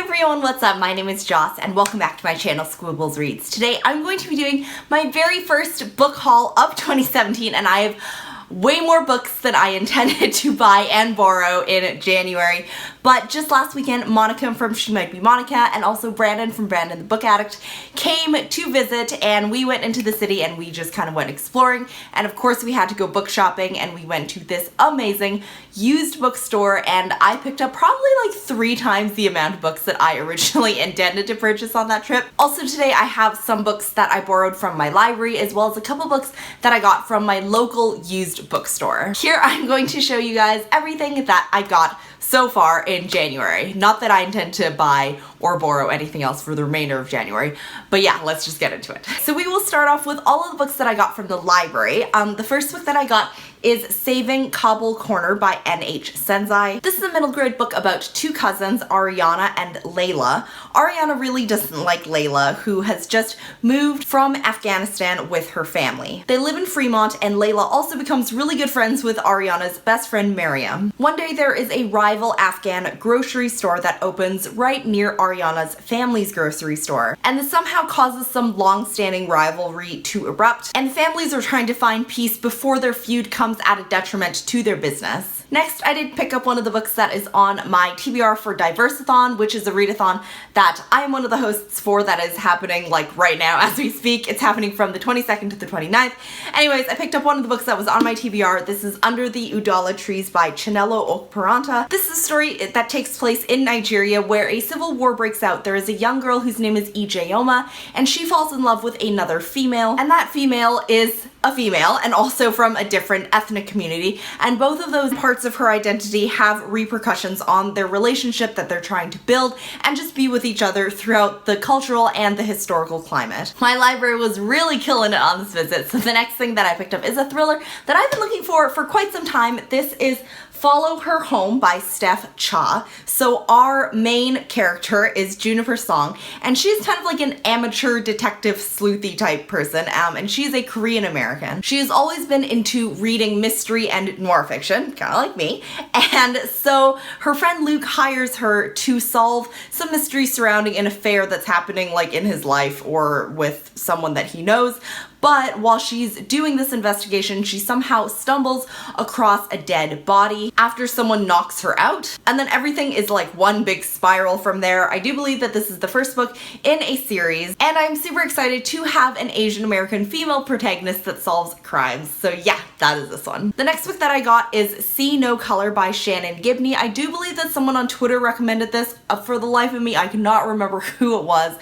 everyone, what's up? My name is Joss and welcome back to my channel, Squibblesreads. Today I'm going to be doing my very first book haul of 2017 and I have way more books than I intended to buy and borrow in January. But just last weekend, Monica from She Might Be Monica and also Brandon from Brandon the Book Addict came to visit and we went into the city and we just kind of went exploring. And of course we had to go book shopping and we went to this amazing used bookstore and I picked up probably like 3 times the amount of books that I originally intended to purchase on that trip. Also today I have some books that I borrowed from my library as well as a couple books that I got from my local used bookstore. Here I'm going to show you guys everything that I got so far in January. Not that I intend to buy or borrow anything else for the remainder of January, but yeah, let's just get into it. So we will start off with all of the books that I got from the library. The first book that I got is Saving Cobble Corner by N.H. Senzai. This is a middle grade book about 2 cousins, Ariana and Layla. Ariana really doesn't like Layla, who has just moved from Afghanistan with her family. They live in Fremont and Layla also becomes really good friends with Ariana's best friend Miriam. One day there is a rival Afghan grocery store that opens right near Ariana's family's grocery store, and this somehow causes some long-standing rivalry to erupt, and families are trying to find peace before their feud comes at a detriment to their business. Next, I did pick up one of the books that is on my TBR for Diversathon, which is a readathon that I am one of the hosts for that is happening like right now as we speak. It's happening from the 22nd to the 29th. Anyways, I picked up one of the books that was on my TBR. This is Under the Udala Trees by Chinelo Okparanta. This is a story that takes place in Nigeria where a civil war breaks out. There is a young girl whose name is Ijeoma, and she falls in love with another female, and that female is a female and also from a different ethnic community, and both of those parts of her identity have repercussions on their relationship that they're trying to build and just be with each other throughout the cultural and the historical climate. My library was really killing it on this visit, so the next thing that I picked up is a thriller that I've been looking for quite some time. This is Follow Her Home by Steph Cha. So our main character is Juniper Song, and she's kind of like an amateur detective sleuthy type person, and she's a Korean American. She has always been into reading mystery and noir fiction, kind of like me, and so her friend Luke hires her to solve some mystery surrounding an affair that's happening like in his life or with someone that he knows. But while she's doing this investigation, she somehow stumbles across a dead body after someone knocks her out. And then everything is like one big spiral from there. I do believe that this is the first book in a series, and I'm super excited to have an Asian American female protagonist that solves crimes. So yeah, that is this one. The next book that I got is See No Color by Shannon Gibney. I do believe that someone on Twitter recommended this. For the life of me, I cannot remember who it was.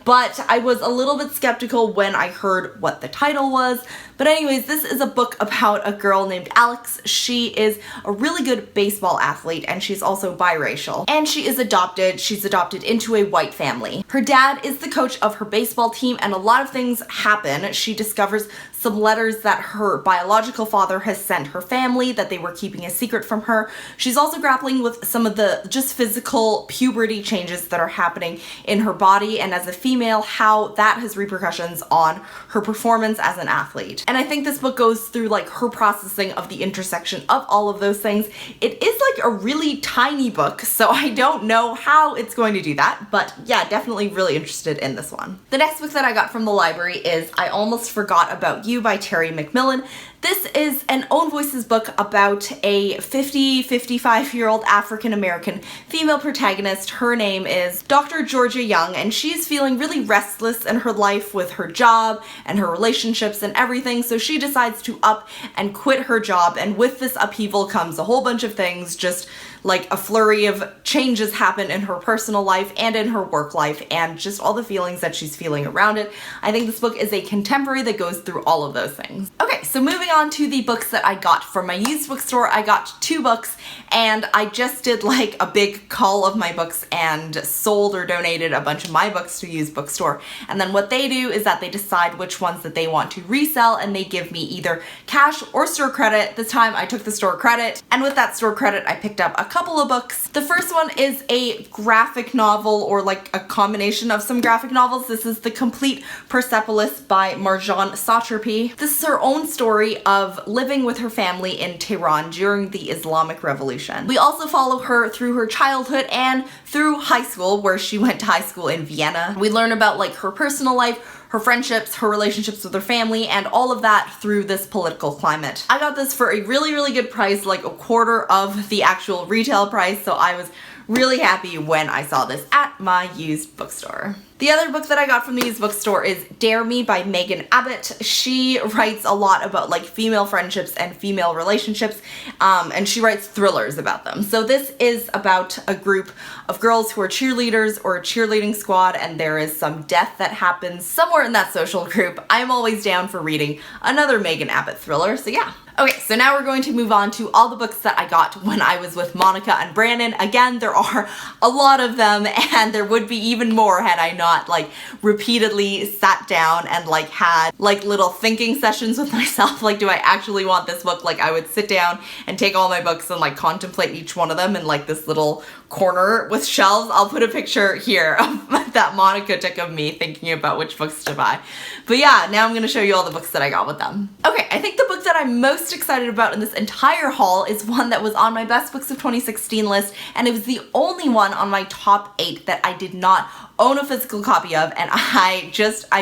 But I was a little bit skeptical when I heard what the title was. But anyways, this is a book about a girl named Alex. She is a really good baseball athlete and she's also biracial. And she is adopted. She's adopted into a white family. Her dad is the coach of her baseball team and a lot of things happen. She discovers some letters that her biological father has sent her family that they were keeping a secret from her. She's also grappling with some of the just physical puberty changes that are happening in her body, and as a female, how that has repercussions on her performance as an athlete. And I think this book goes through like her processing of the intersection of all of those things. It is like a really tiny book, so I don't know how it's going to do that, but yeah, definitely really interested in this one. The next book that I got from the library is I Almost Forgot About You by Terry McMillan. This is an Own Voices book about a 55-year-old African-American female protagonist. Her name is Dr. Georgia Young, and she's feeling really restless in her life with her job and her relationships and everything, so she decides to up and quit her job, and with this upheaval comes a whole bunch of things, just like a flurry of changes happen in her personal life and in her work life and just all the feelings that she's feeling around it. I think this book is a contemporary that goes through all of those things. Okay, so moving on to the books that I got from my used bookstore. I got 2 books and I just did like a big call of my books and sold or donated a bunch of my books to used bookstore. And then what they do is that they decide which ones that they want to resell and they give me either cash or store credit. This time I took the store credit, and with that store credit I picked up a couple of books. The first one is a graphic novel, or like a combination of some graphic novels. This is The Complete Persepolis by Marjane Satrapi. This is her own story of living with her family in Tehran during the Islamic Revolution. We also follow her through her childhood and through high school, where she went to high school in Vienna. We learn about like her personal life, her friendships, her relationships with her family, and all of that through this political climate. I got this for a really, really good price, like a quarter of the actual retail price, so I was really happy when I saw this at my used bookstore. The other book that I got from the used bookstore is Dare Me by Megan Abbott. She writes a lot about like female friendships and female relationships, and she writes thrillers about them. So this is about a group of girls who are cheerleaders or a cheerleading squad, and there is some death that happens somewhere in that social group. I'm always down for reading another Megan Abbott thriller, so yeah. Okay, so now we're going to move on to all the books that I got when I was with Monica and Brandon. Again, there are a lot of them, and there would be even more had I not like repeatedly sat down and like had like little thinking sessions with myself. Like, do I actually want this book? Like, I would sit down and take all my books and like contemplate each one of them in like this little corner with shelves. I'll put a picture here of that Monica took of me thinking about which books to buy. But yeah, now I'm gonna show you all the books that I got with them. Okay, I think the book that I'm most excited about in this entire haul is one that was on my best books of 2016 list, and it was the only one on my top 8 that I did not own a physical copy of, and I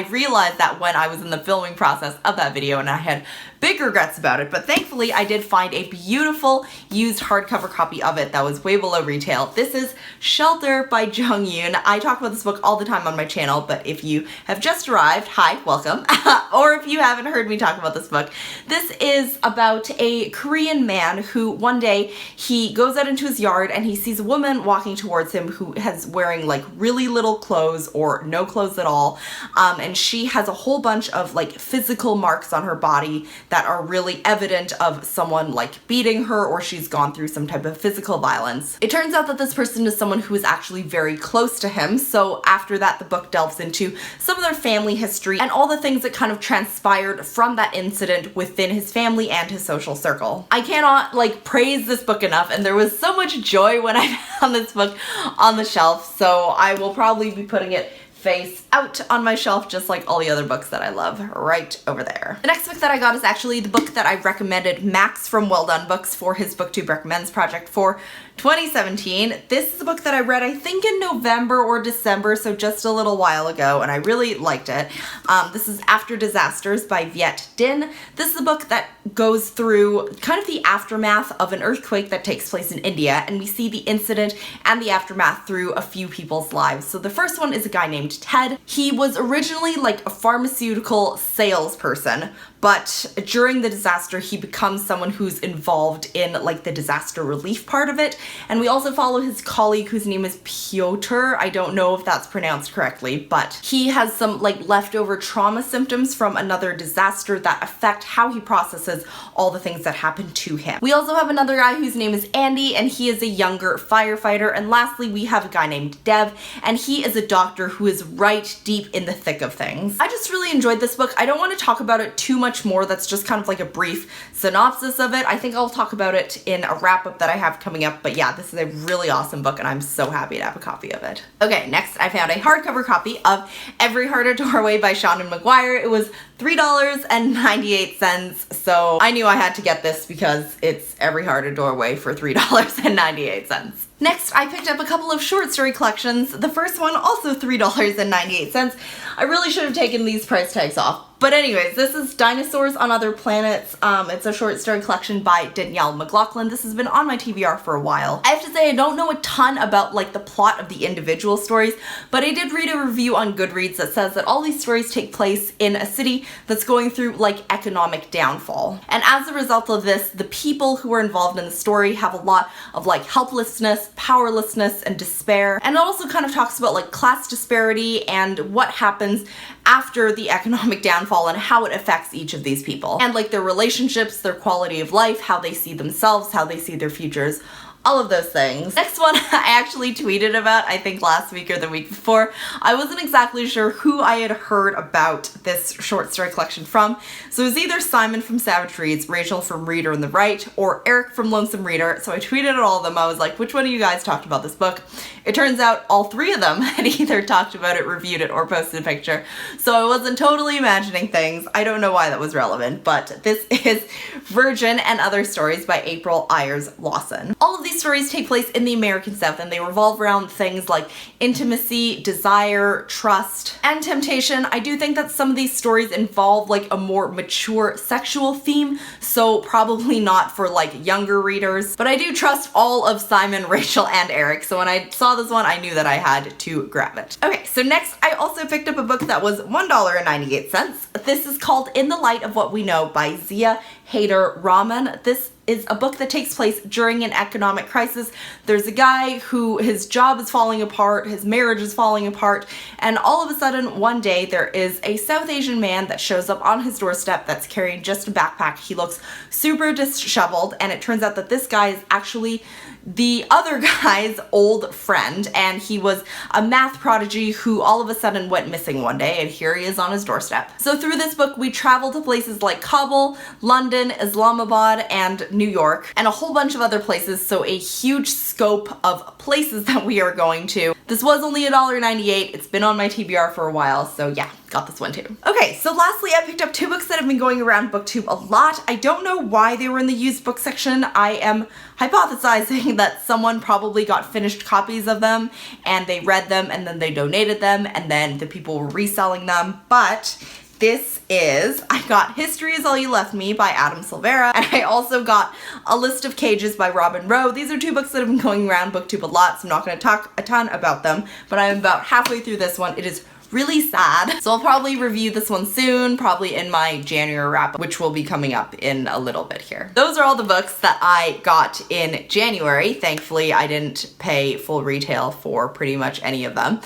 realized that when I was in the filming process of that video, and I had big regrets about it, but thankfully I did find a beautiful used hardcover copy of it that was way below retail. This is Shelter by Jung Yoon. I talk about this book all the time on my channel, but if you have just arrived, hi, welcome. Or if you haven't heard me talk about this book, this is about a Korean man who one day he goes out into his yard and he sees a woman walking towards him who is wearing like really little clothes or no clothes at all, and she has a whole bunch of like physical marks on her body that are really evident of someone like beating her, or she's gone through some type of physical violence. It turns out that this person is someone who is actually very close to him, so after that the book delves into some of their family history and all the things that kind of transpired from that incident within his family and his social circle. I cannot like praise this book enough, and there was so much joy when I found this book on the shelf, so I will probably be putting it face out on my shelf just like all the other books that I love right over there. The next book that I got is actually the book that I recommended Max from Well Done Books for his BookTube Recommends project for 2017. This is a book that I read I think in November or December, so just a little while ago, and I really liked it. This is After Disasters by Viet Din. This is a book that goes through kind of the aftermath of an earthquake that takes place in India, and we see the incident and the aftermath through a few people's lives. So the first one is a guy named Ted. He was originally like a pharmaceutical salesperson, but during the disaster he becomes someone who's involved in like the disaster relief part of it. And we also follow his colleague whose name is Piotr. I don't know if that's pronounced correctly, but he has some like leftover trauma symptoms from another disaster that affect how he processes all the things that happened to him. We also have another guy whose name is Andy, and he is a younger firefighter. And lastly, we have a guy named Dev, and he is a doctor who is right deep in the thick of things. I just really enjoyed this book. I don't want to talk about it too much more. That's just kind of like a brief synopsis of it. I think I'll talk about it in a wrap-up that I have coming up, but yeah, this is a really awesome book and I'm so happy to have a copy of it. Okay, next I found a hardcover copy of Every Heart a Doorway by Seanan McGuire. It was $3.98, so I knew I had to get this because it's Every Heart a Doorway for $3.98. Next, I picked up a couple of short story collections. The first one, also $3.98. I really should have taken these price tags off. But anyways, this is Dinosaurs on Other Planets. It's a short story collection by Danielle McLaughlin. This has been on my TBR for a while. I have to say I don't know a ton about like the plot of the individual stories, but I did read a review on Goodreads that says that all these stories take place in a city that's going through like economic downfall. And as a result of this, the people who are involved in the story have a lot of like helplessness, powerlessness, and despair. And it also kind of talks about like class disparity and what happens after the economic downfall and how it affects each of these people. And like their relationships, their quality of life, how they see themselves, how they see their futures, all of those things. Next one I actually tweeted about, I think last week or the week before. I wasn't exactly sure who I had heard about this short story collection from, so it was either Simon from Savage Reads, Rachel from Reader in the Right, or Eric from Lonesome Reader. So I tweeted at all of them. I was like, which one of you guys talked about this book? It turns out all three of them had either talked about it, reviewed it, or posted a picture. So I wasn't totally imagining things. I don't know why that was relevant, but this is Virgin and Other Stories by April Ayers Lawson. All of these stories take place in the American South, and they revolve around things like intimacy, desire, trust, and temptation. I do think that some of these stories involve like a more mature sexual theme, so probably not for like younger readers, but I do trust all of Simon, Rachel, and Eric, so when I saw this one, I knew that I had to grab it. Okay, so next I also picked up a book that was $1.98. This is called In the Light of What We Know by Zia Haider Rahman. This is a book that takes place during an economic crisis. There's a guy who his job is falling apart, his marriage is falling apart, and all of a sudden one day there is a South Asian man that shows up on his doorstep that's carrying just a backpack. He looks super disheveled, and it turns out that this guy is actually the other guy's old friend, and he was a math prodigy who all of a sudden went missing one day, and here he is on his doorstep. So through this book we travel to places like Kabul, London, Islamabad, and New York, and a whole bunch of other places, so a huge scope of places that we are going to. This was only $1.98. It's been on my TBR for a while, so yeah, got this one too. Okay, so lastly I picked up two books that have been going around BookTube a lot. I don't know why they were in the used book section. I am hypothesizing that someone probably got finished copies of them and they read them and then they donated them and then the people were reselling them, but this is, I got History Is All You Left Me by Adam Silvera, and I also got A List of Cages by Robin Rowe. These are two books that have been going around BookTube a lot, so I'm not going to talk a ton about them, but I'm about halfway through this one. It is really sad. So I'll probably review this one soon, probably in my January wrap, which will be coming up in a little bit here. Those are all the books that I got in January. Thankfully, I didn't pay full retail for pretty much any of them.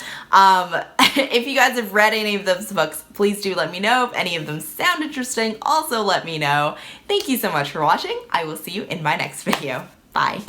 If you guys have read any of those books, please do let me know. If any of them sound interesting, also let me know. Thank you so much for watching. I will see you in my next video. Bye.